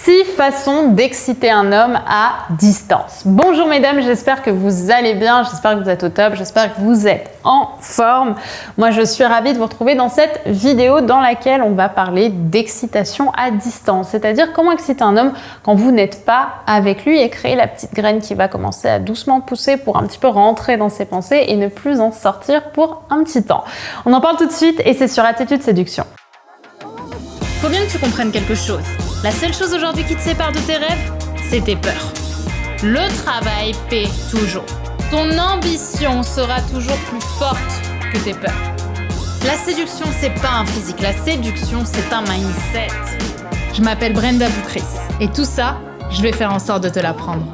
6 façons d'exciter un homme à distance. Bonjour mesdames, j'espère que vous allez bien, j'espère que vous êtes au top, j'espère que vous êtes en forme. Moi je suis ravie de vous retrouver dans cette vidéo dans laquelle on va parler d'excitation à distance, c'est-à-dire comment exciter un homme quand vous n'êtes pas avec lui et créer la petite graine qui va commencer à doucement pousser pour un petit peu rentrer dans ses pensées et ne plus en sortir pour un petit temps. On en parle tout de suite et c'est sur Attitude Séduction. Faut bien que tu comprennes quelque chose. La seule chose aujourd'hui qui te sépare de tes rêves, c'est tes peurs. Le travail paie toujours. Ton ambition sera toujours plus forte que tes peurs. La séduction, c'est pas un physique. La séduction, c'est un mindset. Je m'appelle Brenda Boukris. Et tout ça, je vais faire en sorte de te l'apprendre.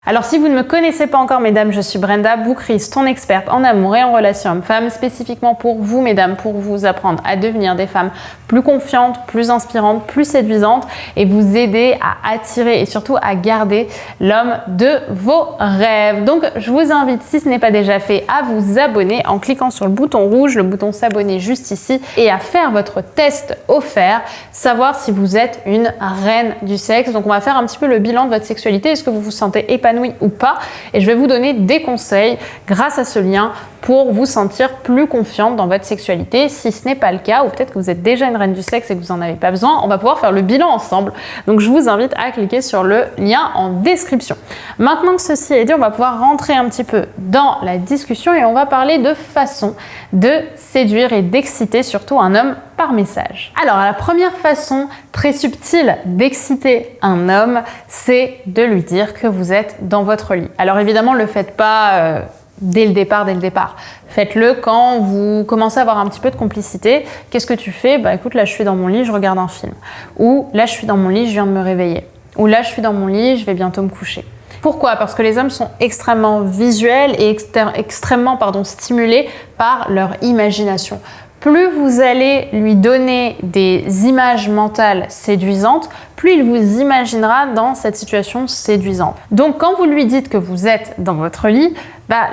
Alors si vous ne me connaissez pas encore mesdames, je suis Brenda Boukris, ton experte en amour et en relations hommes-femmes, spécifiquement pour vous mesdames, pour vous apprendre à devenir des femmes plus confiantes, plus inspirantes, plus séduisantes et vous aider à attirer et surtout à garder l'homme de vos rêves. Donc je vous invite, si ce n'est pas déjà fait, à vous abonner en cliquant sur le bouton rouge, le bouton s'abonner juste ici et à faire votre test offert, savoir si vous êtes une reine du sexe. Donc on va faire un petit peu le bilan de votre sexualité, est-ce que vous vous sentez épanoui ou pas, et je vais vous donner des conseils grâce à ce lien pour vous sentir plus confiante dans votre sexualité. Si ce n'est pas le cas, ou peut-être que vous êtes déjà une reine du sexe et que vous n'en avez pas besoin, on va pouvoir faire le bilan ensemble. Donc je vous invite à cliquer sur le lien en description. Maintenant que ceci est dit, on va pouvoir rentrer un petit peu dans la discussion et on va parler de façon de séduire et d'exciter surtout un homme par message. Alors la première façon très subtile d'exciter un homme, c'est de lui dire que vous êtes dans votre lit. Alors évidemment, ne le faites pas dès le départ. Faites-le quand vous commencez à avoir un petit peu de complicité. Qu'est-ce que tu fais ? Bah écoute, là je suis dans mon lit, je regarde un film. Ou là je suis dans mon lit, je viens de me réveiller. Ou là je suis dans mon lit, je vais bientôt me coucher. Pourquoi ? Parce que les hommes sont extrêmement visuels et extrêmement stimulés par leur imagination. Plus vous allez lui donner des images mentales séduisantes, plus il vous imaginera dans cette situation séduisante. Donc quand vous lui dites que vous êtes dans votre lit,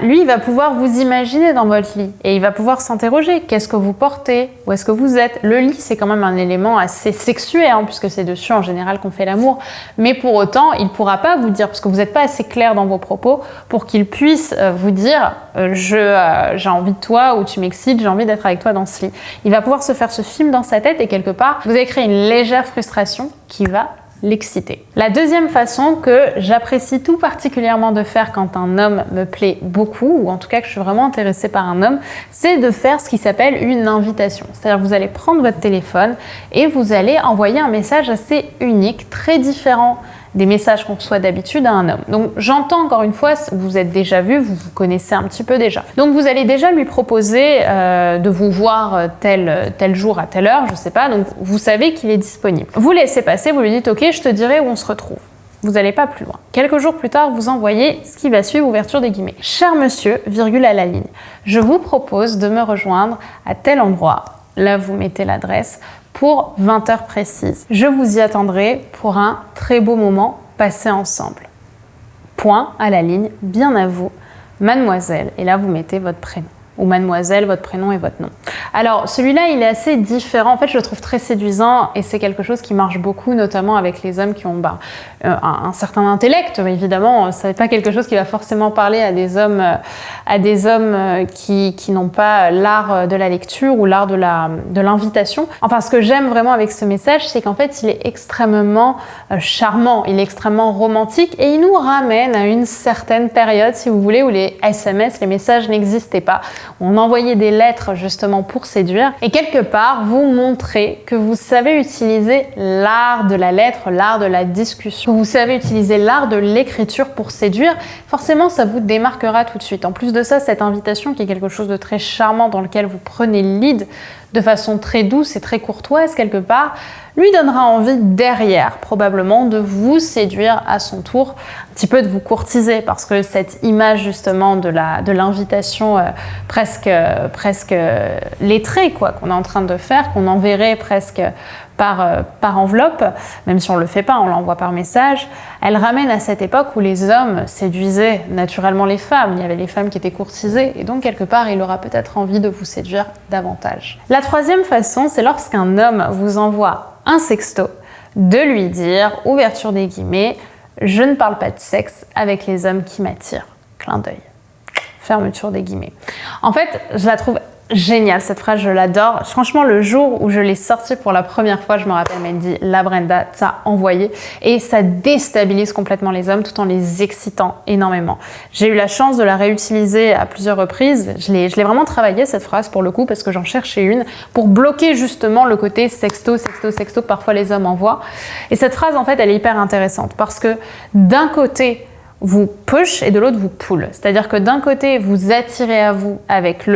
lui il va pouvoir vous imaginer dans votre lit et il va pouvoir s'interroger. Qu'est-ce que vous portez ? Où est-ce que vous êtes ? Le lit c'est quand même un élément assez sexué puisque c'est dessus en général qu'on fait l'amour. Mais pour autant, il ne pourra pas vous dire, parce que vous n'êtes pas assez clair dans vos propos pour qu'il puisse vous dire j'ai envie de toi ou tu m'excites, j'ai envie d'être avec toi dans ce lit. Il va pouvoir se faire ce film dans sa tête et quelque part, vous allez créer une légère frustration qui va l'exciter. La deuxième façon que j'apprécie tout particulièrement de faire quand un homme me plaît beaucoup, ou en tout cas que je suis vraiment intéressée par un homme, c'est de faire ce qui s'appelle une invitation. C'est-à-dire que vous allez prendre votre téléphone et vous allez envoyer un message assez unique, très différent des messages qu'on reçoit d'habitude à un homme. Donc j'entends encore une fois, vous êtes déjà vu, vous vous connaissez un petit peu déjà. Donc vous allez déjà lui proposer de vous voir tel jour à telle heure, je sais pas, donc vous savez qu'il est disponible. Vous laissez passer, vous lui dites ok, je te dirai où on se retrouve. Vous n'allez pas plus loin. Quelques jours plus tard, vous envoyez ce qui va suivre, ouverture des guillemets. Cher monsieur, virgule à la ligne, je vous propose de me rejoindre à tel endroit. Là, vous mettez l'adresse pour 20 heures précises. Je vous y attendrai pour un très beau moment passé ensemble. Point à la ligne, bien à vous, mademoiselle. Et là, vous mettez votre prénom. Ou mademoiselle, votre prénom et votre nom. Alors, celui-là, il est assez différent. En fait, je le trouve très séduisant et c'est quelque chose qui marche beaucoup, notamment avec les hommes qui ont un certain intellect. Mais évidemment, ça n'est pas quelque chose qui va forcément parler à des hommes qui n'ont pas l'art de la lecture ou l'art de l'invitation. Enfin, ce que j'aime vraiment avec ce message, c'est qu'en fait, il est extrêmement charmant, il est extrêmement romantique et il nous ramène à une certaine période, si vous voulez, où les SMS, les messages n'existaient pas. On envoyait des lettres justement pour séduire et quelque part vous montrez que vous savez utiliser l'art de la lettre, l'art de la discussion, vous savez utiliser l'art de l'écriture pour séduire. Forcément ça vous démarquera tout de suite. En plus de ça, cette invitation qui est quelque chose de très charmant dans lequel vous prenez le lead de façon très douce et très courtoise quelque part, lui donnera envie derrière probablement de vous séduire à son tour, un petit peu de vous courtiser parce que cette image justement de l'invitation presque lettrée qu'on est en train de faire, qu'on enverrait presque par enveloppe, même si on ne le fait pas, on l'envoie par message, elle ramène à cette époque où les hommes séduisaient naturellement les femmes. Il y avait les femmes qui étaient courtisées et donc quelque part, il aura peut-être envie de vous séduire davantage. La troisième façon, c'est lorsqu'un homme vous envoie un sexto, de lui dire, ouverture des guillemets, je ne parle pas de sexe avec les hommes qui m'attirent. Clin d'œil. Fermeture des guillemets. En fait, je la trouve géniale, cette phrase, je l'adore. Franchement, le jour où je l'ai sortie pour la première fois, je me rappelle, elle m'a dit, la Brenda, t'as envoyé. Et ça déstabilise complètement les hommes tout en les excitant énormément. J'ai eu la chance de la réutiliser à plusieurs reprises. Je l'ai vraiment travaillé, cette phrase, pour le coup, parce que j'en cherchais une pour bloquer justement le côté sexto, sexto, sexto que parfois les hommes envoient. Et cette phrase, en fait, elle est hyper intéressante parce que d'un côté, vous push et de l'autre, vous pull. C'est-à-dire que d'un côté, vous attirez à vous avec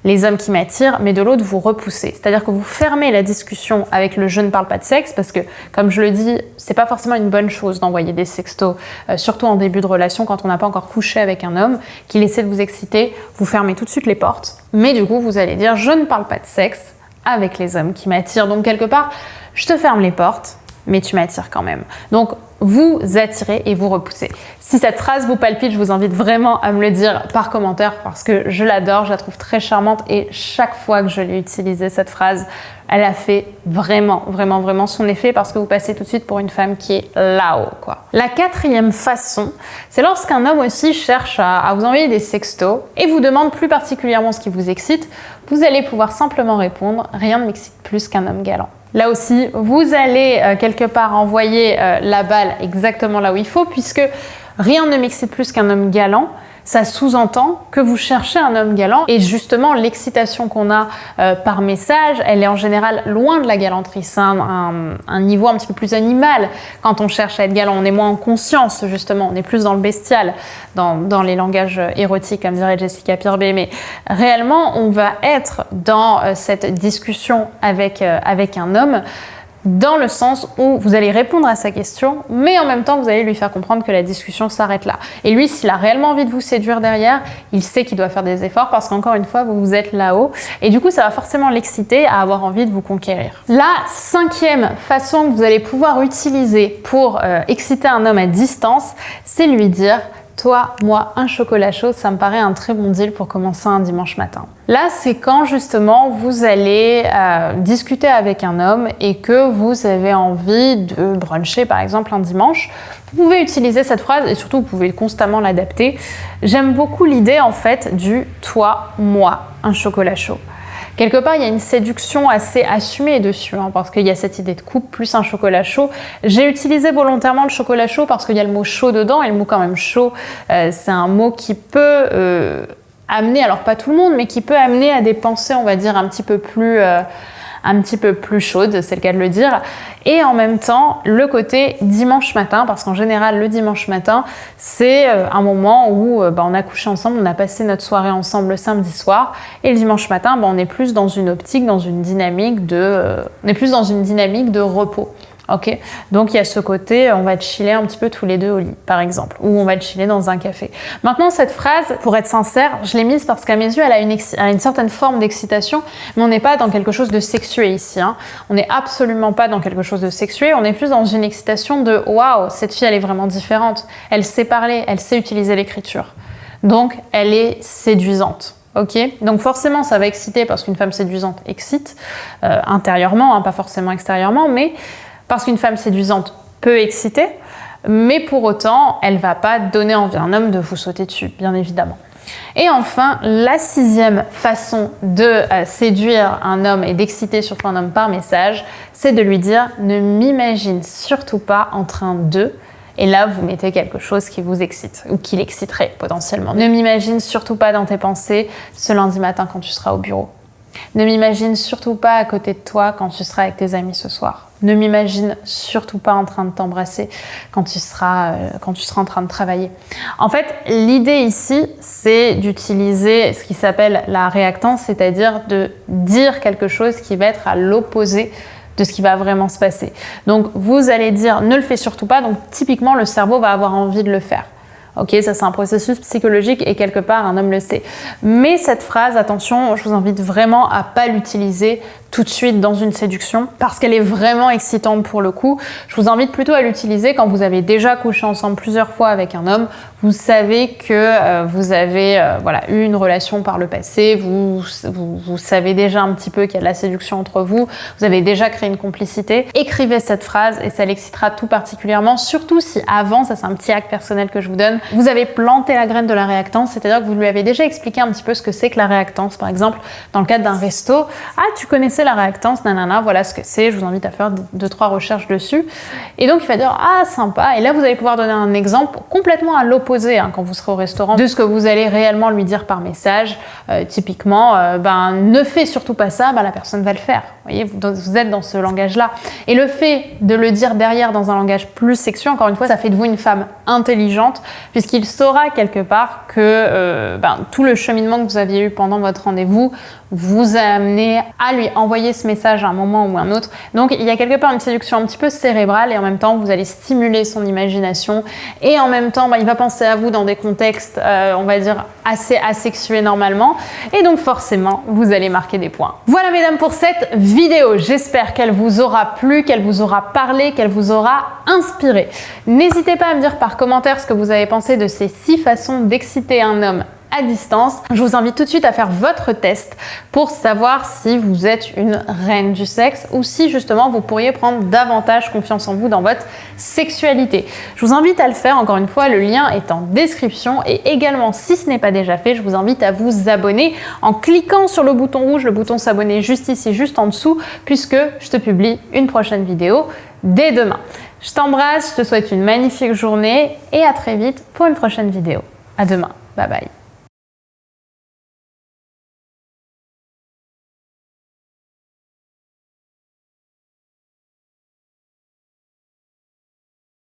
les hommes qui m'attirent, mais de l'autre, vous repoussez. C'est-à-dire que vous fermez la discussion avec le « je ne parle pas de sexe » parce que, comme je le dis, c'est pas forcément une bonne chose d'envoyer des sextos, surtout en début de relation, quand on n'a pas encore couché avec un homme, qu'il essaie de vous exciter, vous fermez tout de suite les portes. Mais du coup, vous allez dire « je ne parle pas de sexe avec les hommes qui m'attirent ». Donc, quelque part, je te ferme les portes, mais tu m'attires quand même. Donc, vous attirez et vous repoussez. Si cette phrase vous palpite, je vous invite vraiment à me le dire par commentaire parce que je l'adore, je la trouve très charmante et chaque fois que je l'ai utilisée, cette phrase, elle a fait vraiment, vraiment, vraiment son effet parce que vous passez tout de suite pour une femme qui est là-haut, quoi. La quatrième façon, c'est lorsqu'un homme aussi cherche à vous envoyer des sextos et vous demande plus particulièrement ce qui vous excite, vous allez pouvoir simplement répondre « rien ne m'excite plus qu'un homme galant ». Là aussi, vous allez quelque part envoyer la balle exactement là où il faut puisque rien ne m'excite plus qu'un homme galant. Ça sous-entend que vous cherchez un homme galant et justement l'excitation qu'on a par message, elle est en général loin de la galanterie. C'est un niveau un petit peu plus animal quand on cherche à être galant. On est moins en conscience justement, on est plus dans le bestial, dans les langages érotiques comme dirait Jessica Pirbé. Mais réellement, on va être dans cette discussion avec un homme dans le sens où vous allez répondre à sa question, mais en même temps, vous allez lui faire comprendre que la discussion s'arrête là. Et lui, s'il a réellement envie de vous séduire derrière, il sait qu'il doit faire des efforts parce qu'encore une fois, vous êtes là-haut. Et du coup, ça va forcément l'exciter à avoir envie de vous conquérir. La cinquième façon que vous allez pouvoir utiliser pour exciter un homme à distance, c'est lui dire « Toi, moi, un chocolat chaud, ça me paraît un très bon deal pour commencer un dimanche matin. » Là, c'est quand justement vous allez discuter avec un homme et que vous avez envie de bruncher par exemple un dimanche. Vous pouvez utiliser cette phrase et surtout vous pouvez constamment l'adapter. J'aime beaucoup l'idée en fait du « toi, moi, un chocolat chaud ». Quelque part, il y a une séduction assez assumée dessus, parce qu'il y a cette idée de couple plus un chocolat chaud. J'ai utilisé volontairement le chocolat chaud parce qu'il y a le mot chaud dedans, et le mot quand même chaud, c'est un mot qui peut amener, alors pas tout le monde, mais qui peut amener à des pensées, on va dire, un petit peu plus chaudes, c'est le cas de le dire. Et en même temps, le côté dimanche matin, parce qu'en général, le dimanche matin, c'est un moment où on a couché ensemble, on a passé notre soirée ensemble le samedi soir, et le dimanche matin, on est plus dans une optique, dans une dynamique de repos. Ok, donc il y a ce côté, on va chiller un petit peu tous les deux au lit, par exemple, ou on va chiller dans un café. Maintenant, cette phrase, pour être sincère, je l'ai mise parce qu'à mes yeux, elle a une certaine forme d'excitation, mais on n'est pas dans quelque chose de sexué ici. On n'est absolument pas dans quelque chose de sexué, on est plus dans une excitation de « waouh, cette fille, elle est vraiment différente, elle sait parler, elle sait utiliser l'écriture, donc elle est séduisante ». Ok, donc forcément ça va exciter parce qu'une femme séduisante excite intérieurement, pas forcément extérieurement, mais parce qu'une femme séduisante peut exciter, mais pour autant, elle ne va pas donner envie à un homme de vous sauter dessus, bien évidemment. Et enfin, la sixième façon de séduire un homme et d'exciter surtout un homme par message, c'est de lui dire « ne m'imagine surtout pas en train de… » Et là, vous mettez quelque chose qui vous excite, ou qui l'exciterait potentiellement. « Ne m'imagine surtout pas dans tes pensées ce lundi matin quand tu seras au bureau. » Ne m'imagine surtout pas à côté de toi quand tu seras avec tes amis ce soir. Ne m'imagine surtout pas en train de t'embrasser quand tu seras en train de travailler. En fait, l'idée ici, c'est d'utiliser ce qui s'appelle la réactance, c'est-à-dire de dire quelque chose qui va être à l'opposé de ce qui va vraiment se passer. Donc, vous allez dire « ne le fais surtout pas », donc typiquement, le cerveau va avoir envie de le faire. Ok, ça c'est un processus psychologique et quelque part un homme le sait. Mais cette phrase, attention, je vous invite vraiment à pas l'utiliser tout de suite dans une séduction parce qu'elle est vraiment excitante pour le coup. Je vous invite plutôt à l'utiliser quand vous avez déjà couché ensemble plusieurs fois avec un homme. Vous savez que vous avez eu une relation par le passé, vous savez déjà un petit peu qu'il y a de la séduction entre vous, vous avez déjà créé une complicité. Écrivez cette phrase et ça l'excitera tout particulièrement, surtout si avant, ça c'est un petit hack personnel que je vous donne, vous avez planté la graine de la réactance, c'est-à-dire que vous lui avez déjà expliqué un petit peu ce que c'est que la réactance. Par exemple, dans le cadre d'un resto, ah tu connaissais la réactance, nanana, voilà ce que c'est, je vous invite à faire 2-3 recherches dessus. Et donc il va dire ah sympa, et là vous allez pouvoir donner un exemple complètement à l'opposé quand vous serez au restaurant de ce que vous allez réellement lui dire par message. Typiquement, ne fais surtout pas ça, la personne va le faire. Vous voyez, vous êtes dans ce langage-là. Et le fait de le dire derrière dans un langage plus sexuel, encore une fois, ça fait de vous une femme intelligente, puisqu'il saura quelque part que tout le cheminement que vous aviez eu pendant votre rendez-vous vous a amené à lui envoyer ce message à un moment ou un autre. Donc il y a quelque part une séduction un petit peu cérébrale et en même temps vous allez stimuler son imagination et en même temps il va penser à vous dans des contextes on va dire assez asexués normalement et donc forcément vous allez marquer des points. Voilà mesdames pour cette vidéo, j'espère qu'elle vous aura plu, qu'elle vous aura parlé, qu'elle vous aura inspiré. N'hésitez pas à me dire par commentaire ce que vous avez pensé de ces 6 façons d'exciter un homme à distance. Je vous invite tout de suite à faire votre test pour savoir si vous êtes une reine du sexe ou si justement vous pourriez prendre davantage confiance en vous dans votre sexualité. Je vous invite à le faire, encore une fois, le lien est en description et également si ce n'est pas déjà fait, je vous invite à vous abonner en cliquant sur le bouton rouge, le bouton s'abonner juste ici, juste en dessous, puisque je te publie une prochaine vidéo dès demain. Je t'embrasse, je te souhaite une magnifique journée et à très vite pour une prochaine vidéo. À demain, bye bye.